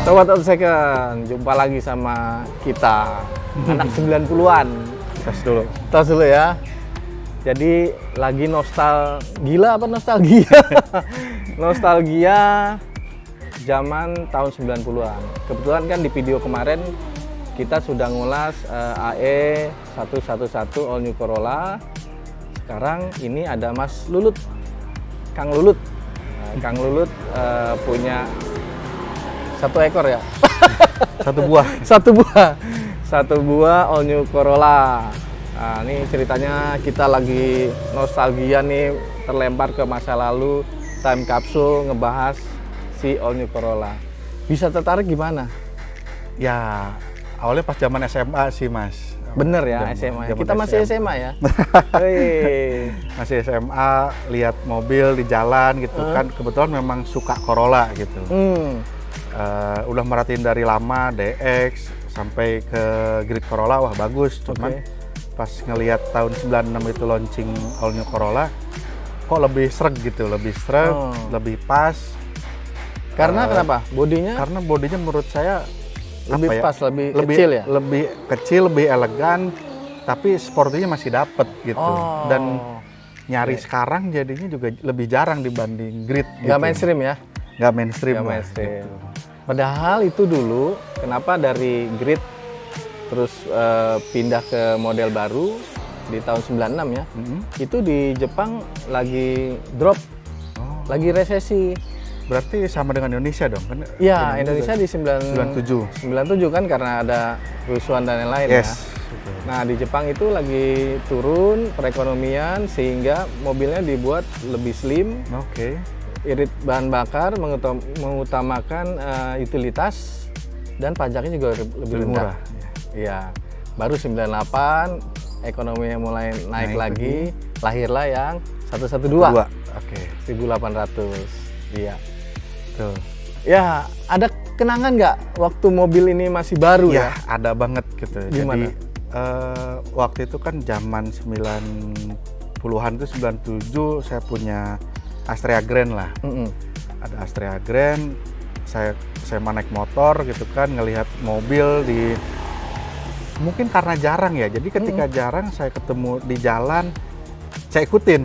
Sobat Auto Second, jumpa lagi sama kita, anak 90-an. Tes dulu. Tos dulu ya. Jadi lagi nostalgia apa nostalgia? Nostalgia zaman tahun 90-an. Kebetulan kan di video kemarin kita sudah ngulas AE 111 All New Corolla. Sekarang ini ada Mas Lulut, Kang Lulut. Kang Lulut punya satu ekor ya? Satu buah All New Corolla. Nah, ini ceritanya kita lagi nostalgia nih, terlempar ke masa lalu, time capsule, ngebahas si All New Corolla. Bisa tertarik gimana? Ya, awalnya pas zaman SMA sih, Mas. Bener ya, SMA. Kita masih SMA ya? Masih SMA, lihat mobil di jalan gitu kan. Kebetulan memang suka Corolla gitu. Udah merhatiin dari lama, DX, sampai ke Grid Corolla, wah bagus. Cuman pas ngelihat tahun 96 itu launching All New Corolla, kok lebih sreg gitu, lebih pas. Karena kenapa? Bodinya? Karena bodinya menurut saya lebih pas, lebih kecil ya? Lebih kecil, lebih elegan, tapi sportinya masih dapet gitu. Dan nyari sekarang jadinya juga lebih jarang dibanding Grid gitu. Nggak mainstream ya? Nggak mainstream. Gitu. Padahal itu dulu, kenapa dari Grid terus pindah ke model baru di tahun 96 ya, itu di Jepang lagi drop, lagi resesi. Berarti sama dengan Indonesia dong? Kan? Iya, Indonesia di 97 kan karena ada kerusuhan dan lain-lain ya. Nah, di Jepang itu lagi turun perekonomian sehingga mobilnya dibuat lebih slim. Irit bahan bakar, mengutamakan utilitas, dan pajaknya juga lebih rendah. Iya, baru 98 ekonominya mulai naik lagi, lahirlah yang 112. 1800. Iya. Tuh. Ya, ada kenangan nggak waktu mobil ini masih baru ya? Ada banget gitu. Gimana? Jadi waktu itu kan zaman 90-an itu 97 saya punya Astrea Grand lah. Ada Astrea Grand, saya naik motor gitu kan, ngelihat mobil di, mungkin karena jarang ya, jadi ketika jarang saya ketemu di jalan, saya ikutin.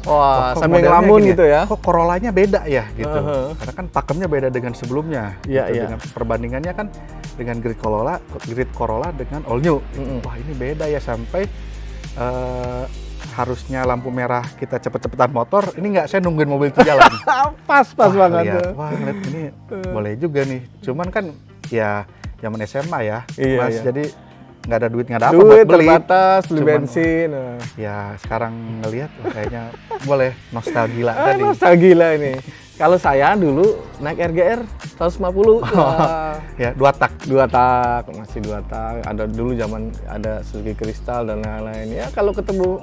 Wah, sambil ngelamun gitu ya? Kok Corollanya beda ya gitu. Karena kan pakemnya beda dengan sebelumnya. Iya, gitu. Dengan perbandingannya kan dengan Grid Corolla dengan All New. Wah, ini beda ya, sampai harusnya lampu merah kita cepet-cepetan motor, ini nggak, saya nungguin mobil itu jalan. Pas banget tuh. Wah, ngeliat ini boleh juga nih. Cuman kan ya zaman SMA ya, Mas. Jadi nggak ada duit, nggak ada apa buat beli. Terbatas, beli bensin. Ya sekarang ngelihat kayaknya boleh nostalgia tadi. Nostalgia ini. Kalau saya dulu naik RGR 150. Ya, 2 tak. Masih 2 tak. Ada dulu zaman ada Suzuki Crystal dan lain-lain. Ya kalau ketemu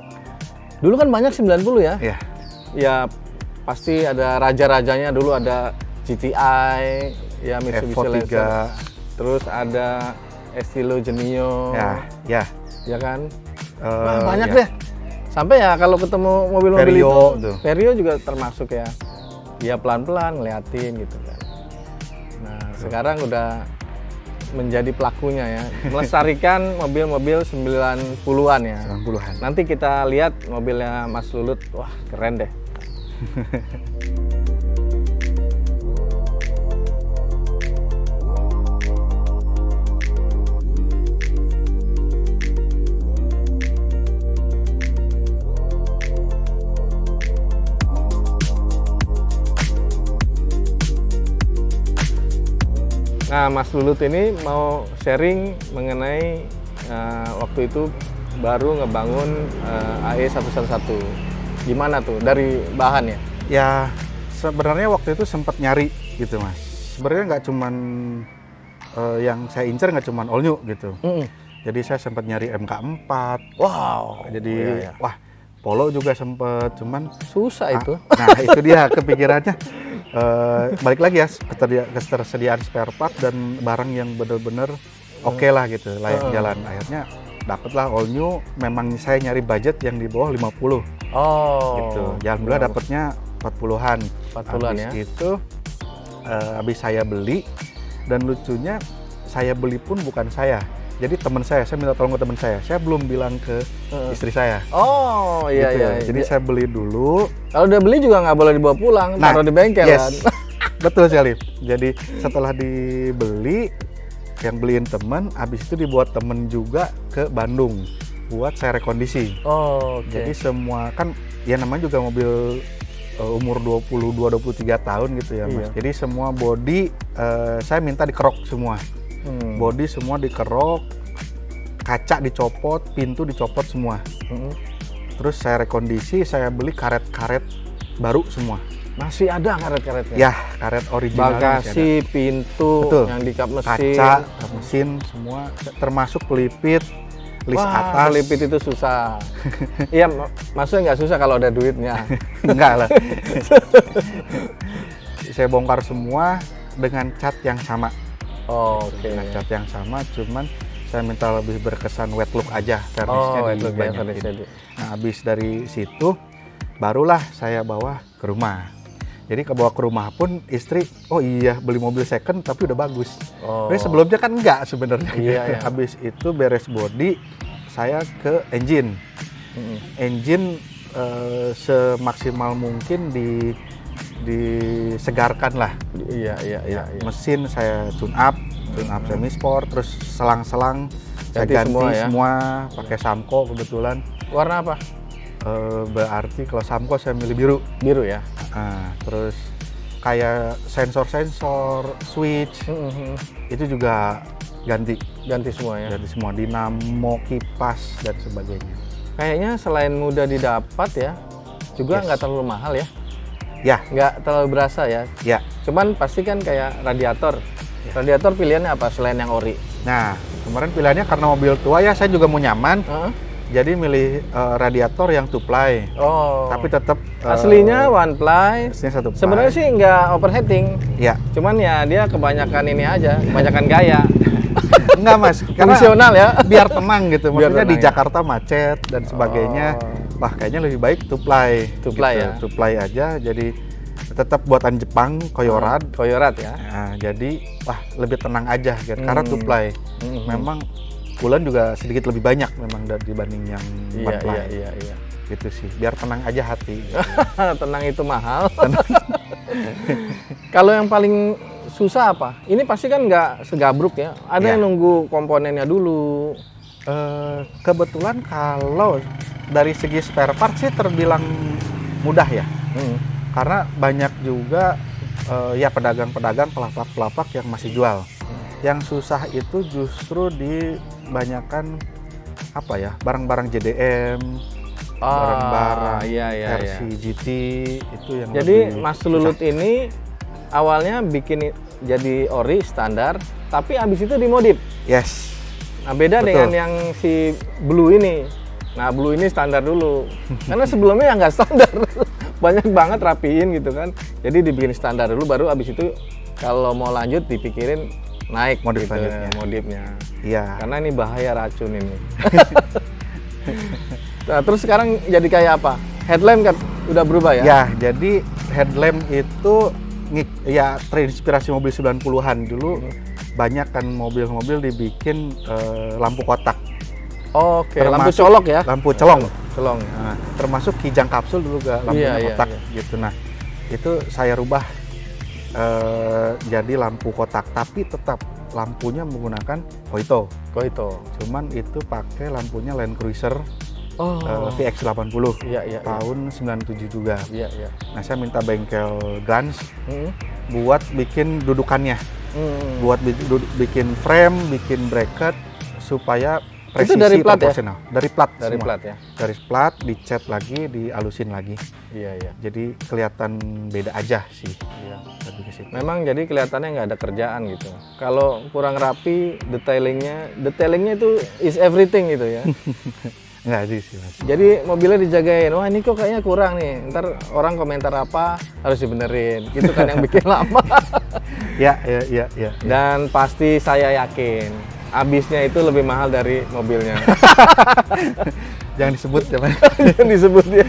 dulu kan banyak 90 ya. Iya. Ya pasti ada raja-rajanya, dulu ada GTI, ya Mitsubishi Lancer. Terus ada Estilo Genio. Ya kan? Banyak deh. Sampai ya kalau ketemu mobil-mobil itu, Vario juga termasuk ya. Dia pelan-pelan ngeliatin gitu kan. Nah, sekarang udah menjadi pelakunya ya, melestarikan mobil-mobil 90-an ya. 90-an. Nanti kita lihat mobilnya Mas Lulut, wah keren deh. Nah, Mas Lulut ini mau sharing mengenai waktu itu baru ngebangun AE 111. Gimana tuh dari bahan ya? Ya, sebenarnya waktu itu sempat nyari gitu, Mas. Sebenarnya nggak cuman yang saya incer nggak cuman All New gitu. Jadi saya sempat nyari MK4. Wow. Jadi wah, Polo juga sempet, cuman susah itu. Nah, itu dia kepikirannya. Balik lagi ya, ketersediaan spare part dan barang yang benar-benar oke lah gitu, layak jalan. Akhirnya dapatlah All New. Memang saya nyari budget yang di bawah 50. Gitu. Alhamdulillah dapatnya 40-an. 40-an ya. Itu habis saya beli, Dan lucunya saya beli pun bukan saya. Jadi teman saya minta tolong ke teman saya. Saya belum bilang ke istri saya. Oh iya gitu. iya. Jadi saya beli dulu. Kalau udah beli juga nggak boleh dibawa pulang, taruh di bengkel kan. Betul sekali. Jadi setelah dibeli, yang beliin teman, habis itu dibuat temen juga ke Bandung buat saya rekondisi. Oh, Jadi semua kan ya namanya juga mobil umur 22-23 tahun gitu ya Mas. Jadi semua body saya minta dikerok semua. Body semua dikerok, kaca dicopot, pintu dicopot semua. Terus saya rekondisi, saya beli karet-karet baru semua. Masih ada karet-karetnya? Ya, karet original. Bagasi, pintu, betul, yang di kap mesin. Kaca, kap mesin, semua. Termasuk pelipit, list atas. Pelipit itu susah. Iya, maksudnya nggak susah kalau ada duitnya. Enggak lah. Saya bongkar semua dengan cat yang sama. Oke. Dengan cat yang sama, cuman saya minta lebih berkesan wet look aja. Wet look ya, varnisnya. Nah, habis dari situ, barulah saya bawa ke rumah. Jadi kebawa ke rumah pun istri, oh iya beli mobil second tapi udah bagus. Tapi sebelumnya kan enggak sebenarnya. Iya. Habis itu beres body, saya ke engine. Engine semaksimal mungkin disegarkan lah. Iya. Mesin saya tune up semi sport, terus selang-selang saya ganti semua pakai Samco kebetulan. Warna apa? Berarti kalau Samco saya milih biru ya. Terus kayak sensor switch itu juga ganti semua ya. Ganti semua, dinamo, kipas dan sebagainya. Kayaknya selain mudah didapat ya, juga nggak terlalu mahal ya. Ya, nggak terlalu berasa ya. Ya. Cuman pasti kan kayak radiator. Radiator pilihannya apa selain yang ori? Nah, kemarin pilihannya karena mobil tua ya, saya juga mau nyaman. Jadi milih radiator yang two ply. Tapi tetap aslinya one ply. Aslinya satu ply. Sebenarnya sih nggak overheating. Ya. Cuman ya dia kebanyakan ini aja, kebanyakan gaya. Enggak Mas, fungsional ya. Biar tenang gitu. Maksudnya di ya. Jakarta macet dan sebagainya. Wah, kayaknya lebih baik two ply. Two ply gitu. ya. Two ply aja. Jadi tetap buatan Jepang, Koyorad. Koyorad ya. Nah, jadi wah lebih tenang aja gitu. Karena two ply. Memang bulan juga sedikit lebih banyak memang dibanding yang one ply. Iya. Gitu sih. Biar tenang aja hati. Gitu. Tenang itu mahal. Kalau yang paling susah apa? Ini pasti kan nggak segabruk ya. Ada yang nunggu komponennya dulu. Kebetulan kalau dari segi spare part sih terbilang mudah ya. Karena banyak juga ya pedagang-pedagang, pelapak-pelapak yang masih jual. Yang susah itu justru di banyakan apa ya, barang-barang JDM, barang-barang versi GT itu yang. Jadi Mas Lulut ini awalnya bikin jadi ori standar, tapi abis itu dimodif. Yes. Nah beda dengan yang si Blue ini. Nah Blue ini standar dulu, karena sebelumnya ya nggak standar. Banyak banget rapiin gitu kan. Jadi dibikin standar dulu, baru abis itu kalau mau lanjut dipikirin naik modif gitu, modifnya. Iya. Karena ini bahaya racun ini. Nah, terus sekarang jadi kayak apa? Headlamp kan udah berubah ya? Ya, jadi headlamp itu ya terinspirasi mobil 90-an dulu. Banyak kan mobil-mobil dibikin lampu kotak. Oke, lampu colok ya? Lampu celong. Celong. Nah, termasuk kijang kapsul dulu gak lampunya kotak gitu. Nah, itu saya rubah jadi lampu kotak, tapi tetap lampunya menggunakan Koito. Cuman itu pakai lampunya Land Cruiser VX80 tahun 97 juga. Nah, saya minta bengkel Gans buat bikin dudukannya, buat bikin frame, bikin bracket supaya presisi itu dari plat proporsional. Ya? Dari plat dari semua. Plat ya? Dari plat, dicat lagi, dialusin lagi. Iya. Jadi kelihatan beda aja sih. Iya. Memang jadi kelihatannya nggak ada kerjaan gitu. Kalau kurang rapi, detailingnya itu is everything gitu ya. Nggak sih Mas. Jadi mobilnya dijagain, wah ini kok kayaknya kurang nih. Ntar orang komentar apa harus dibenerin. Gitu kan yang bikin lama. Ya. Dan pasti saya yakin habisnya itu lebih mahal dari mobilnya. Jangan disebut ya Mas. Jangan disebut ya.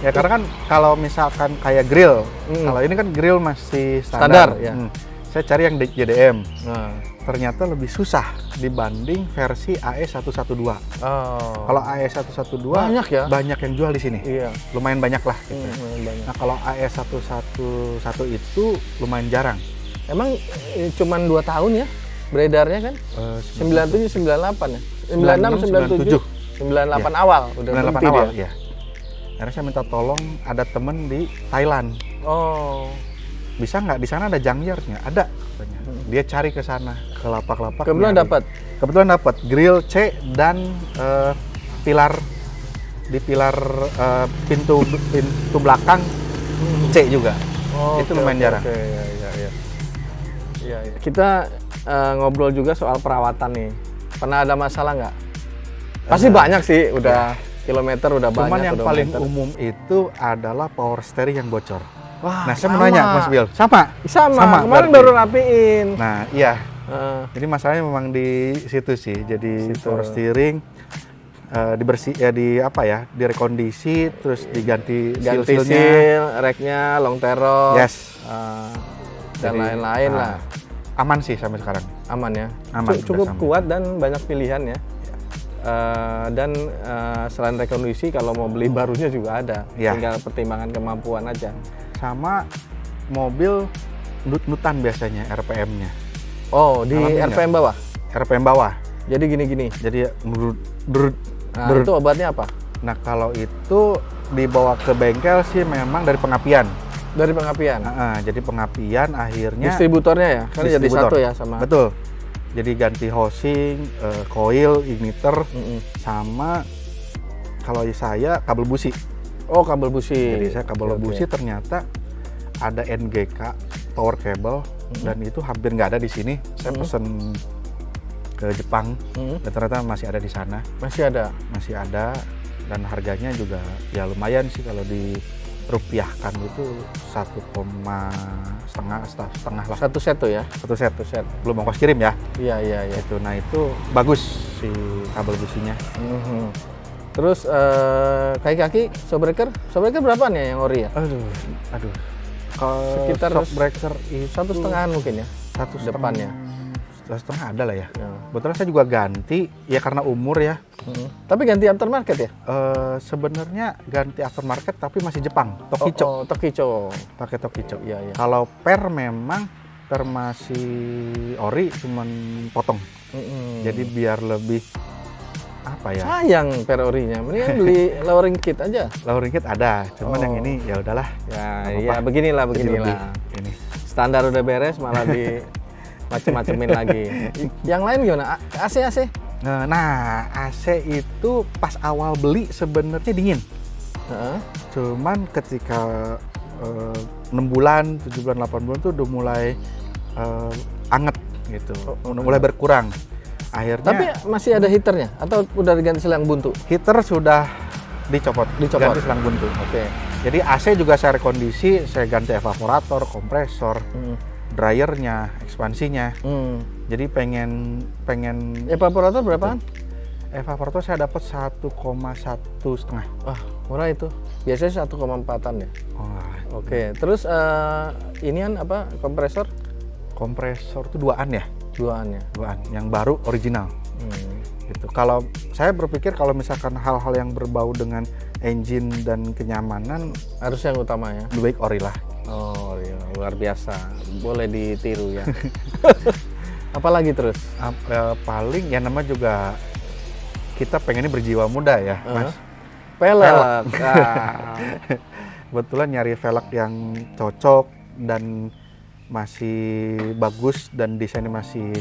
Ya karena kan kalau misalkan kayak grill, kalau ini kan grill masih standar. Ya. Saya cari yang JDM. Nah. Ternyata lebih susah dibanding versi AE112. Kalau AE112 banyak ya? Banyak yang jual di sini. Iya. Lumayan banyak lah gitu. Banyak. Nah, kalau AE111 itu lumayan jarang. Emang cuman 2 tahun ya beredarnya kan? 97 98 ya? 96 97 98 ya. Awal udah 98 awal ya. Karena saya minta tolong ada temen di Thailand. Bisa nggak di sana ada junkyardnya? Ada katanya. Dia cari ke sana ke lapak-lapak. Kebetulan dapat grill C dan pilar pintu belakang C juga. Itu lumayan jarang. Iya. Kita ngobrol juga soal perawatan nih. Pernah ada masalah nggak? Pasti banyak sih, udah kilometer udah banyak. Cuman yang paling umum itu adalah power steering yang bocor. Wah, nah, saya mau nanya Mas Bill, sama. Kemarin baru rapiin. Nah, iya. Jadi masalahnya memang di situ sih. Jadi power steering direkondisi, terus diganti seal, reknya, long teror, dan lain-lain lah. Aman sih sampai sekarang. Aman ya. Cukup kuat dan banyak pilihan ya. Dan selain rekondisi, kalau mau beli barunya juga ada. Tinggal pertimbangan kemampuan aja. Sama mobil nut-nutan biasanya RPM-nya. Oh, di RPM bawah? RPM bawah. Jadi gini-gini? Jadi Nah, itu obatnya apa? Nah, kalau itu dibawa ke bengkel sih memang dari pengapian. Dari pengapian? Jadi pengapian akhirnya... Distributornya ya? Kan jadi satu ya sama... Betul. Jadi ganti housing, coil, igniter, sama kalau saya kabel busi. Oh, kabel busi. Jadi saya kabel busi ternyata ada NGK tower cable dan itu hampir nggak ada di sini. Saya pesen ke Jepang dan ternyata masih ada di sana. Masih ada dan harganya juga ya lumayan sih kalau dirupiahkan itu 1,5 lah. Satu set tuh ya? Satu set. Belum ongkos kirim ya? Iya. Itu, nah itu bagus si kabel businya. Terus kaki-kaki shockbreaker berapaan ya yang ori ya? Aduh. Kalau sekitar shockbreaker itu 1,5 mungkin ya? Depannya. 1,5 ada lah ya. Kebetulan saya juga ganti ya karena umur ya. Tapi ganti aftermarket ya? Sebenarnya ganti aftermarket tapi masih Jepang, Tokicho. Tokicho. Pakai Tokicho. Iya. Kalau per masih ori cuman potong. Jadi biar lebih apa ya? Sayang per orinya. Mendingan beli lowering kit aja. Lowering kit ada, cuman yang ini ya udahlah. Ya beginilah. Ini. Standar udah beres malah di macem-macemin lagi. Yang lain gimana? AC? Nah, AC itu pas awal beli sebenarnya dingin. Cuman ketika 6 bulan, 7 bulan, 8 bulan tuh udah mulai anget gitu. Udah mulai berkurang. Akhirnya. Tapi masih ada heaternya atau udah diganti selang buntu? Heater sudah dicopot. Ganti selang buntu. Oke. Jadi AC juga saya rekondisi, saya ganti evaporator, kompresor. Dryernya, ekspansinya. Jadi pengen evaporator berapaan? Evaporator saya dapat 1,1 setengah. Wah, murah itu. Biasanya 1,4-an ya. Oke. Terus inian apa? Kompresor? Kompresor itu 2an ya? 2an. Yang baru original. Gitu. Kalau saya berpikir kalau misalkan hal-hal yang berbau dengan engine dan kenyamanan harus yang utama ya. Lebih baik ori lah. Oh iya, luar biasa. Boleh ditiru ya. Apalagi terus? Paling ya nama juga kita pengennya berjiwa muda ya, Mas. Velg. Kebetulan nyari velg yang cocok dan masih bagus dan desainnya masih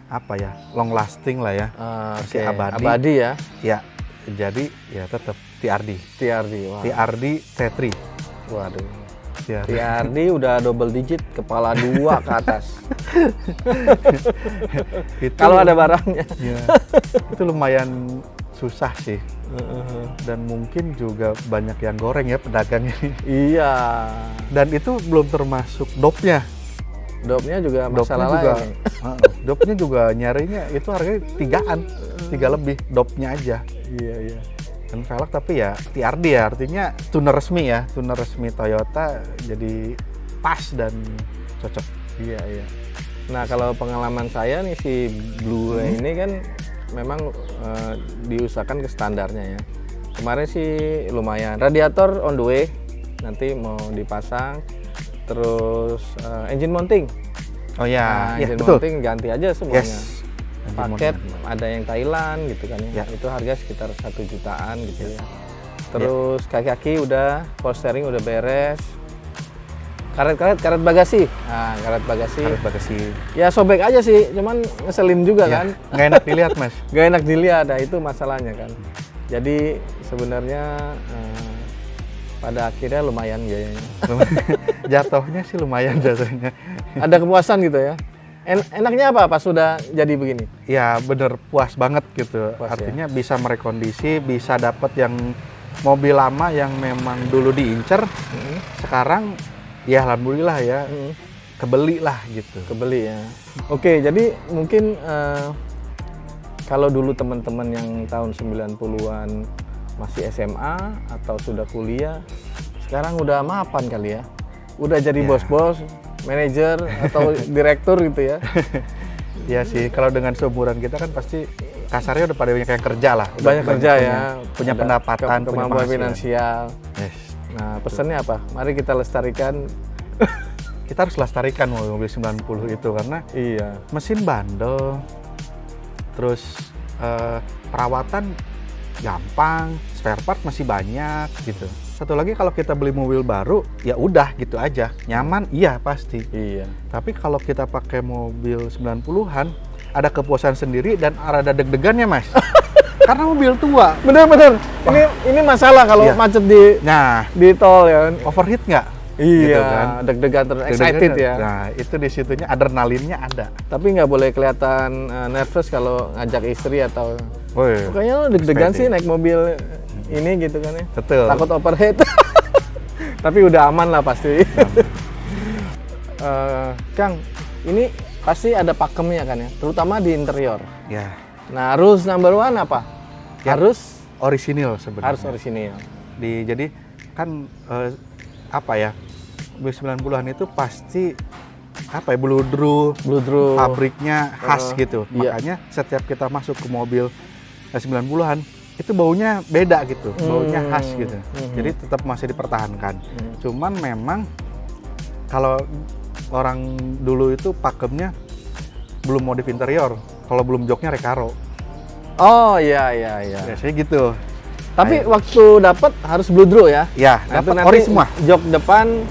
apa ya, long lasting lah ya. Masih abadi ya. Ya, jadi ya tetap TRD. Wow. TRD C3. Waduh. TRD udah double digit, kepala 2 ke atas. Kalau ada barangnya. Ya, itu lumayan susah sih. Dan mungkin juga banyak yang goreng ya pedagangnya. Iya. Dan itu belum termasuk dopnya. Dopnya juga masalah lain. Dopnya juga nyarinya itu harganya 3-an, 3 lebih dopnya aja. Iya. Dan velg tapi ya TRD ya, artinya tuner resmi ya, tuner resmi Toyota, jadi pas dan cocok. Iya, iya. Nah, kalau pengalaman saya nih si Blu-ray ini kan memang diusahakan ke standarnya ya. Kemarin sih lumayan. Radiator on the way, nanti mau dipasang. Terus engine mounting. Oh ya, Engine betul. mounting ganti aja semuanya. Yes. Paket ada yang Thailand gitu kan ya. Itu harga sekitar 1 jutaan gitu ya. Terus kaki-kaki udah, power steering udah beres. Karet bagasi. Nah, karet bagasi. Ya sobek aja sih, cuman ngeselin juga kan. Nggak enak dilihat, Mas. Nggak enak dilihat, nah itu masalahnya kan. Jadi sebenarnya pada akhirnya lumayan biayanya. Jatuhnya sih lumayan jatuhnya. Ada kepuasan gitu ya. Enaknya apa pas sudah jadi begini? Ya bener puas banget gitu. Puas, artinya bisa merekondisi, bisa dapat yang mobil lama yang memang dulu diincer. Sekarang ya alhamdulillah ya kebeli lah gitu. Kebeli ya. Oke, jadi mungkin kalau dulu teman-teman yang tahun 90-an masih SMA atau sudah kuliah, sekarang udah mapan kali ya. Udah jadi bos-bos, manajer atau direktur gitu ya. Ya sih, kalau dengan seumuran kita kan pasti kasarnya udah pada banyak yang kerja lah. Banyak kerja ya. Punya pendapatan, kemampuan finansial. Yes. Nah, pesannya apa? Mari kita lestarikan. Kita harus lestarikan mobil 90 itu karena mesin bandel, terus perawatan gampang, spare part masih banyak gitu. Satu lagi kalau kita beli mobil baru, ya udah gitu aja. Nyaman, iya pasti. Iya. Tapi kalau kita pakai mobil 90-an, ada kepuasan sendiri dan ada deg-degannya, Mas. Karena mobil tua. Bener-bener. Ini masalah kalau macet di tol ya. Overheat nggak? Iya, gitu kan? Deg-degan terus, excited ya. Nah, itu di situnya adrenalinnya ada. Tapi nggak boleh kelihatan nervous kalau ngajak istri atau pokoknya lo deg-degan sih naik mobil ini gitu kan ya. Betul. Takut overheat. Tapi udah aman lah pasti. Kang, ini pasti ada pakemnya kan ya, terutama di interior. Ya. Nah, rules number one apa? Ya, harus orisinil sebenarnya. Harus orisinil. Jadi kan apa ya? 90-an itu pasti apa ya, bludru pabriknya khas gitu. Makanya setiap kita masuk ke mobil 90-an itu baunya beda gitu, baunya khas gitu. Jadi tetap masih dipertahankan. Cuman memang kalau orang dulu itu pakemnya belum modif interior, kalau belum joknya Recaro. Oh iya. Biasanya gitu. Tapi waktu dapat harus bludru ya? Ya, dapat ori semua. Jok depan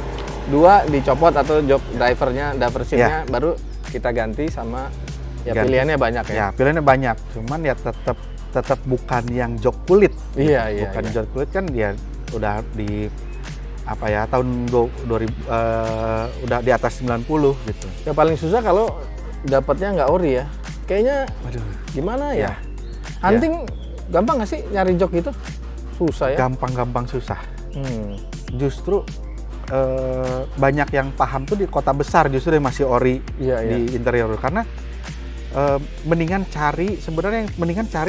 2 dicopot atau jok drivernya, driver seatnya baru kita ganti sama pilihannya banyak ya? Ya, pilihannya banyak. Cuman ya tetap bukan yang jok kulit. Iya. Bukan jok kulit kan dia udah di apa ya, tahun 2000 udah di atas 90 gitu. Yang paling susah kalau dapatnya nggak ori ya. Kayaknya gimana ya? Hunting gampang nggak sih nyari jok itu? Susah ya? Gampang susah. Justru banyak yang paham tuh di kota besar justru yang masih ori di interior, karena mendingan cari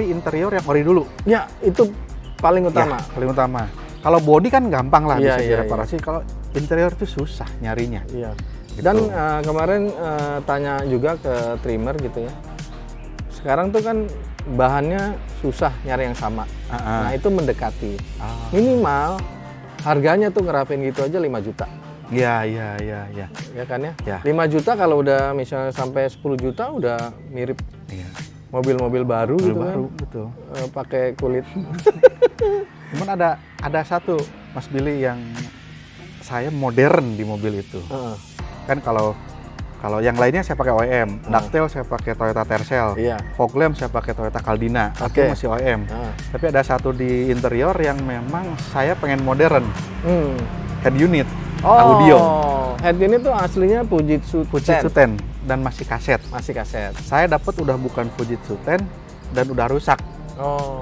interior yang ori dulu. Ya, itu paling utama. Ya, paling utama. Kalau body kan gampang lah bisa direparasi. Kalau interior tuh susah nyarinya. Iya. Gitu. Dan kemarin tanya juga ke trimmer gitu ya. Sekarang tuh kan bahannya susah nyari yang sama. Nah, itu mendekati. Minimal harganya tuh ngerapin gitu aja 5 juta. Iya. Ya kan ya? Ya. 5 juta kalau udah misalnya sampai 10 juta udah mirip mobil-mobil baru gitu kan. Betul. Pakai kulit. Cuman ada satu, Mas Billy, yang saya modern di mobil itu. Kan kalau yang lainnya saya pakai OEM, Ductail saya pakai Toyota Tercel, fog lamp saya pakai Toyota Caldina, itu masih OEM. Tapi ada satu di interior yang memang saya pengen modern, head unit, audio. Head unit tuh aslinya Fujitsu 10 dan masih kaset. Saya dapat udah bukan Fujitsu 10 dan udah rusak.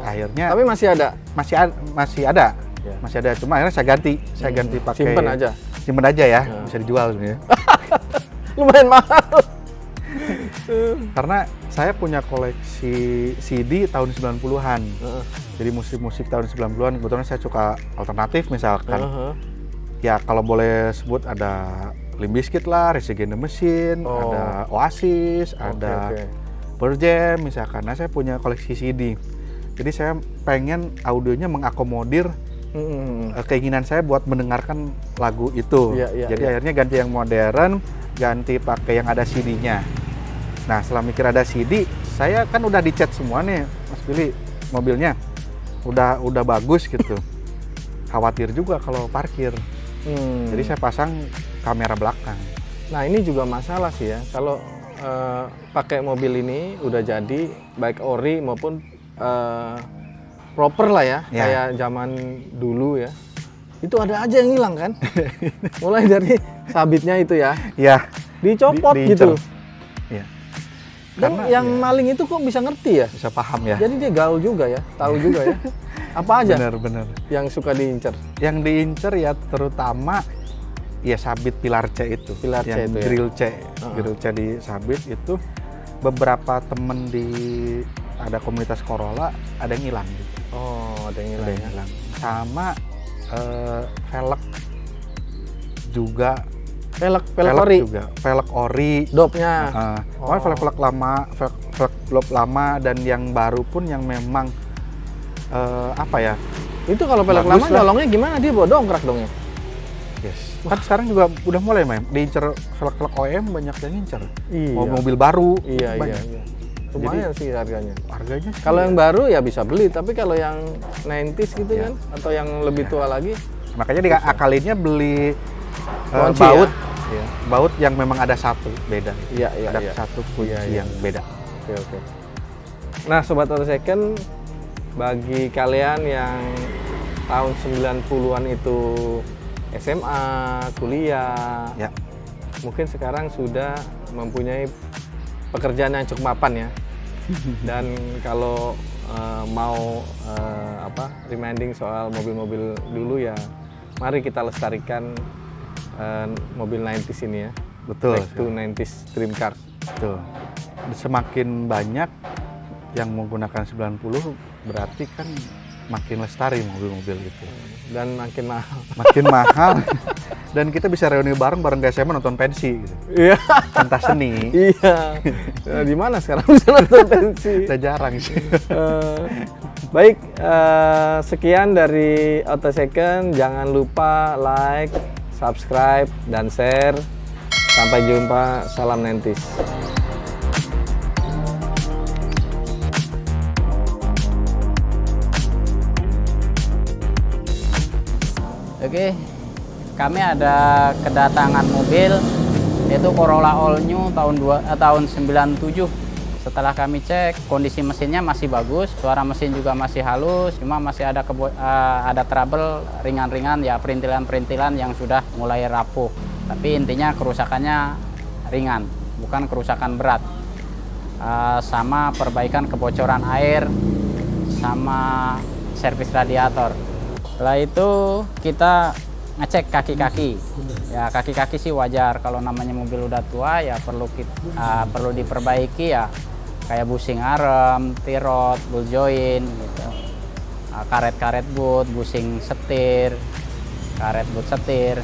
Akhirnya. Tapi masih ada. Masih ada. Cuma akhirnya saya ganti pakai. Simpen aja ya, bisa dijual sebenarnya. Lumayan mahal. Karena saya punya koleksi CD tahun 90-an. Jadi musik-musik tahun 90-an, kebetulan saya suka alternatif misalkan. Ya kalau boleh sebut ada Limp Bizkit lah, Rage Against the Machine, ada Oasis, ada Pearl Jam misalkan. Nah, saya punya koleksi CD. Jadi saya pengen audionya mengakomodir keinginan saya buat mendengarkan lagu itu. Jadi akhirnya ganti yang modern, ganti pakai yang ada CD-nya. Nah, setelah mikir ada CD, saya kan udah dicat semua nih, Mas Billy, mobilnya. Udah bagus gitu. Khawatir juga kalau parkir. Jadi saya pasang kamera belakang. Nah, ini juga masalah sih ya. Kalau pakai mobil ini udah jadi baik ori maupun proper lah ya, kayak zaman dulu ya. Itu ada aja yang hilang kan? Mulai dari sabitnya itu ya. Iya. Dicopot gitu. Iya. Dan yang maling itu kok bisa ngerti ya? Bisa paham ya. Jadi dia gaul juga ya, tahu juga ya. Apa aja? Bener. Yang suka diincer? Yang diincer ya terutama ya sabit pilar C itu. Pilar C yang itu grill ya? Grill C di sabit itu beberapa temen di ada komunitas Corolla ada yang hilang gitu. Oh, ada yang hilang. Sama velg juga. Velg ori juga. Velg ori. Dopnya. Velg lama, velg lama dan yang baru pun yang memang apa ya? Itu kalau velg lama nyolongnya gimana? Dia bawa dongkrak dong ya? Yes. Kan sekarang juga udah mulai diincer velg OEM banyak yang ngincer. Iya. Mobil baru. Iya. Lumayan sih harganya. Harganya sih kalau yang baru ya bisa beli, tapi kalau yang 90s gitu kan atau yang lebih tua lagi, makanya diakalinnya beli baut. Ya. Baut yang memang ada satu beda. Ada satu kunci yang beda. Oke. Nah, sobat auto second, bagi kalian yang tahun 90-an itu SMA, kuliah, mungkin sekarang sudah mempunyai pekerjaan yang cukup mapan ya. Dan kalau mau reminding soal mobil-mobil dulu ya, mari kita lestarikan mobil 90s ini ya. Betul. Back to 90s dream cars. Betul. Semakin banyak yang menggunakan 90 berarti kan makin lestari mobil-mobil itu. Dan makin mahal. Makin mahal. Dan kita bisa reuni bareng GSM nonton pensi gitu. Iya. Pentas seni. Iya. Nah, di mana sekarang bisa nonton pensi? Udah jarang sih. Baik, sekian dari Auto Second. Jangan lupa like, subscribe, dan share. Sampai jumpa. Salam 90s. Oke, kami ada kedatangan mobil yaitu Corolla All New tahun 97. Setelah kami cek, kondisi mesinnya masih bagus, suara mesin juga masih halus, cuma masih ada trouble ringan-ringan ya, perintilan-perintilan yang sudah mulai rapuh. Tapi intinya kerusakannya ringan, bukan kerusakan berat. Sama perbaikan kebocoran air, sama servis radiator. Setelah itu kita ngecek kaki-kaki. Ya kaki-kaki sih wajar, kalau namanya mobil udah tua ya perlu diperbaiki ya, kayak bushing arm, T-rod, ball joint gitu. Karet-karet boot, bushing setir, karet boot setir.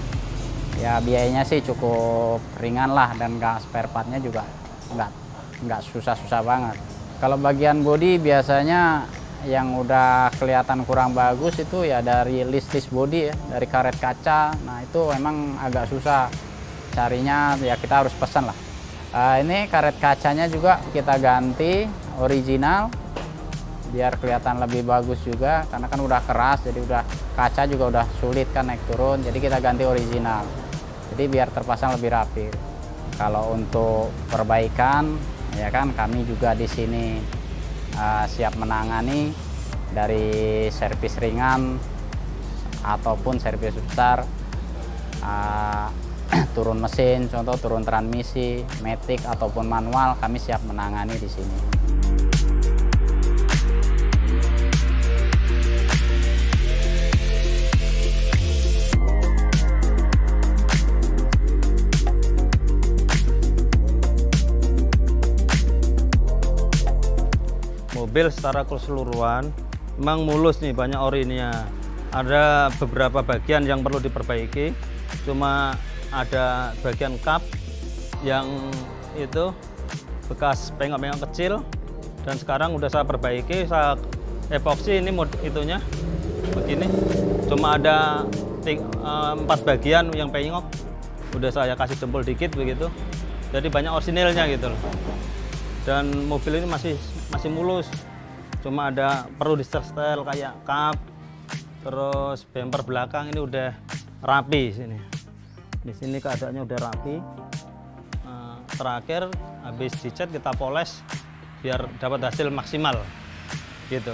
Ya biayanya sih cukup ringan lah, dan spare partnya juga nggak susah-susah banget. Kalau bagian bodi biasanya yang udah kelihatan kurang bagus itu ya dari list body ya, dari karet kaca. Nah itu memang agak susah carinya, ya kita harus pesan lah. Ini karet kacanya juga kita ganti original biar kelihatan lebih bagus juga, karena kan udah keras, jadi udah kaca juga udah sulit kan naik turun, jadi kita ganti original, jadi biar terpasang lebih rapi. Kalau untuk perbaikan ya kan kami juga di sini siap menangani dari servis ringan ataupun servis besar, turun mesin, contoh turun transmisi, matic ataupun manual, kami siap menangani di sini. Mobil secara keseluruhan memang mulus nih, banyak orinya. Ada beberapa bagian yang perlu diperbaiki, cuma ada bagian kap yang itu bekas pengok-pengok kecil, dan sekarang udah saya perbaiki, saya epoksi ini itunya begini, cuma ada 4 bagian yang pengok, udah saya kasih jempol dikit begitu, jadi banyak orisinilnya gitu loh. Dan mobil ini masih mulus, cuma ada perlu di-setel kayak kap, terus bumper belakang ini udah rapi sini. Di sini keadaannya udah rapi. Terakhir habis dicat kita poles biar dapat hasil maksimal gitu.